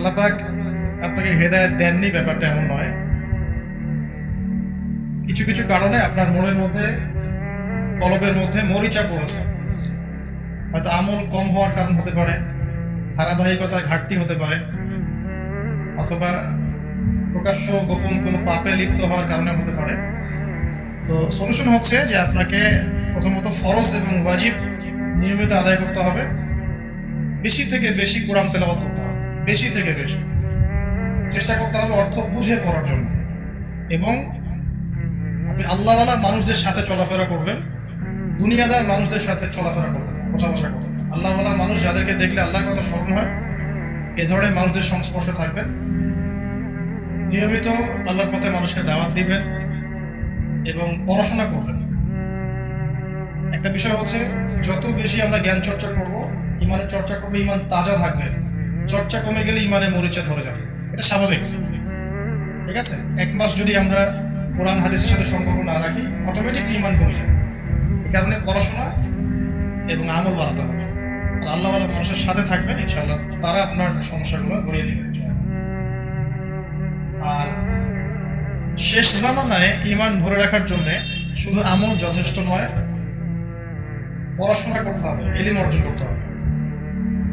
আল্লাহ পাক আপনাকে হেদায়েত দেননি ব্যাপারটা এমন নয়। কিছু কিছু কারণে আপনার মনের মধ্যে, কলবের মধ্যে মরিচা পড়েছে। হয়তো আমল কম হওয়ার কারণ হতে পারে, ধারাবাহিকতার ঘাটতি হতে পারে, অথবা প্রকাশ্য গোপন কোনো পাপে লিপ্ত হওয়ার কারণে হতে পারে। তো সলিউশন হচ্ছে যে আপনাকে প্রথমত ফরজ এবং ওয়াজিব নিয়মিত আদায় করতে হবে, বেশি থেকে বেশি কোরআন তেলাওয়াত করতে হবে, বেশি থেকে বেশি চেষ্টা করতে হবে অর্থ বুঝে পড়ার জন্য। এবং আপনি আল্লাহওয়ালা মানুষদের সাথে চলাফেরা করবেন, দুনিয়াদার মানুষদের সাথে চলাফেরা করবেন, বসা করবেন। আল্লাহওয়ালা মানুষ যাদেরকে দেখলে আল্লাহর কথা স্মরণ হয়, এ ধরনের মানুষদের সংস্পর্শে থাকবেন। নিয়মিত আল্লাহর পথে মানুষকে দাওয়াত দিবেন এবং পড়াশোনা করবেন। একটা বিষয় হচ্ছে, যত বেশি আমরা জ্ঞান চর্চা করব, ইমানের চর্চা করবো, ইমান তাজা থাকবে। চর্চা কমে গেলে ইমানে মরিচা ধরে যাবে, এটা স্বাভাবিক। ঠিক আছে, এক মাস যদি আমরা কোরআন হাদিসের সাথে সম্পর্ক না রাখি, অটোমেটিক ইমান কমে যাবে। এই কারণে পড়াশোনা এবং আমল বাড়াতে হবে। আর আল্লাহওয়ালা মানুষের সাথে থাকবেন, ইনশাআল্লাহ তারা আপনার সমস্যাগুলো গড়িয়ে নেবেন। আর শেষ জামানায় ইমান ধরে রাখার জন্য শুধু আমল যথেষ্ট নয়, পড়াশোনা করতে হবে, ইলম অর্জন করতে হবে।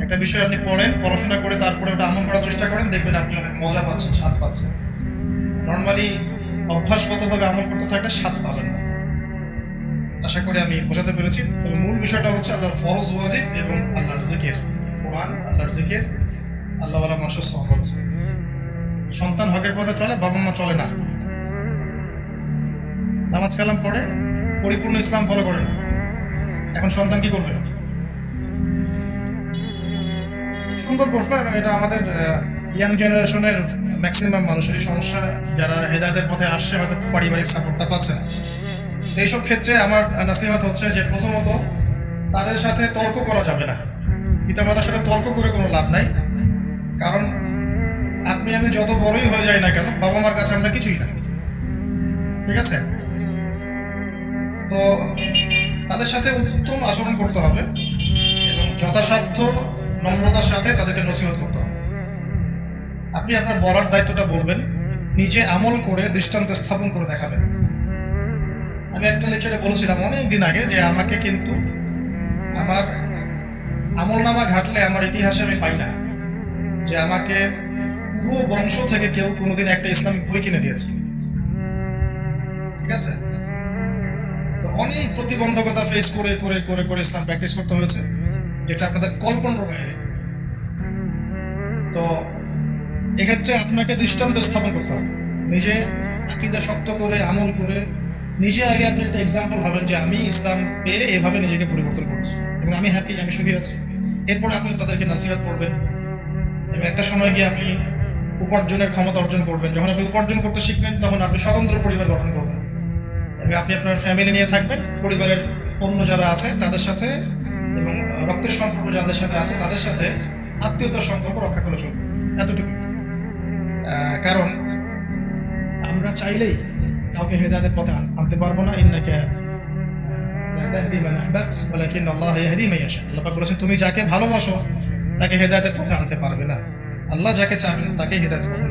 একটা বিষয় আপনি পড়েন, পড়াশোনা করে তারপরে ওটা আমল করার চেষ্টা করেন, দেখবেন আপনি অনেক মজা পাচ্ছেন, স্বাদ পাচ্ছেন। নর্মালি অভ্যাসগতভাবে আমল করতে থাকলে স্বাদ পাবেন না। আশা করি আমি বোঝাতে পেরেছি। তবে মূল বিষয়টা হচ্ছে আল্লাহর ফরজ ওয়াজিব এবং আল্লাহর জিকির, কোরআন, আল্লাহর জিকির, আল্লাহওয়ালা মানুষের সহবত। সন্তান হকের পথে চলে, বাবা মা চলে না। নামাজ কালাম পড়ে, পরিপূর্ণ ইসলাম ফলো করে না। এখন সন্তান কি করবে? সুন্দর প্রশ্ন, এবং এটা আমাদের ইয়াং জেনারেশনের ম্যাক্সিমাম মানুষেরই সমস্যা। যারা হেদায়েতের পথে আসছে, হয়তো পারিবারিক সাপোর্টটা পাচ্ছে না। এইসব ক্ষেত্রে আমার নাসিহত হচ্ছে যে, প্রথমত তাদের সাথে তর্ক করা যাবে না। পিতামাতার সাথে তর্ক করে কোনো লাভ নাই। কারণ আপনি আমি যত বড়ই হয়ে যাই না কেন, বাবা মার কাছে আমরা কিছুই না। ঠিক আছে, তো তাদের সাথে উত্তম আচরণ করতে হবে এবং যথাসাধ্য নম্রতার সাথে তাদেরকে নসিহত করতে হবে। আপনি আপনার বলার দায়িত্বটা বলবেন, নিজে আমল করে দৃষ্টান্ত স্থাপন করে দেখাবেন। আমি একটা লেকচারে বলেছিলাম অনেক দিন আগে যে, আমাকে কিন্তু আমার আমলনামা ঘাটলে আমার ইতিহাসে আমি পাই না যে আমাকে পুরো বংশ থেকে কেউ কোনোদিন একটা ইসলামিক বই কিনে দিয়েছে। ঠিক আছে, তো অনেক প্রতিবন্ধকতা ফেস করে করে করে করে ইসলাম প্র্যাকটিস করতে হয়েছে, যেটা আপনাদের কল্পনার বাইরে। তো এক্ষেত্রে আপনাকে দৃষ্টান্ত স্থাপন করতে হবে, নিজে আকীদা শক্ত করে আমল করে নিজে আগে আপনি একটা এক্সাম্পল ভাবেন যে আমি ইসলাম পেয়ে এভাবে নিজেকে পরিবর্তন করছি এবং আমি হ্যাপি, আমি সুখী আছি। এরপর আপনি তাদেরকে নাসিহত করবেন এবং একটা সময় গিয়ে আপনি উপার্জনের ক্ষমতা অর্জন করবেন। যখন আপনি উপার্জন করতে শিখবেন, তখন আপনি স্বতন্ত্র পরিবার গঠন করবেন এবং আপনি আপনার ফ্যামিলি নিয়ে থাকবেন। পরিবারের অন্য যারা আছে তাদের সাথে এবং রক্তের সম্পর্ক যাদের সাথে আছে তাদের সাথে আত্মীয়তার সম্পর্ক রক্ষা করে চলবেন, এতটুকু। কারণ আমরা চাইলেই কাউকে হেদায়েতের পথে আনতে পারবো না। ইন্নাকা লা তাহদি মান আহবাবত ওয়ালাকিন আল্লাহ ইয়াহদি মান ইয়াশা। আল্লাহ পাক বলেছেন, তুমি যাকে ভালোবাসো তাকে হেদায়েতের পথে আনতে পারবে না, আল্লাহ যাকে চান তাকে হেদায়েতের পথে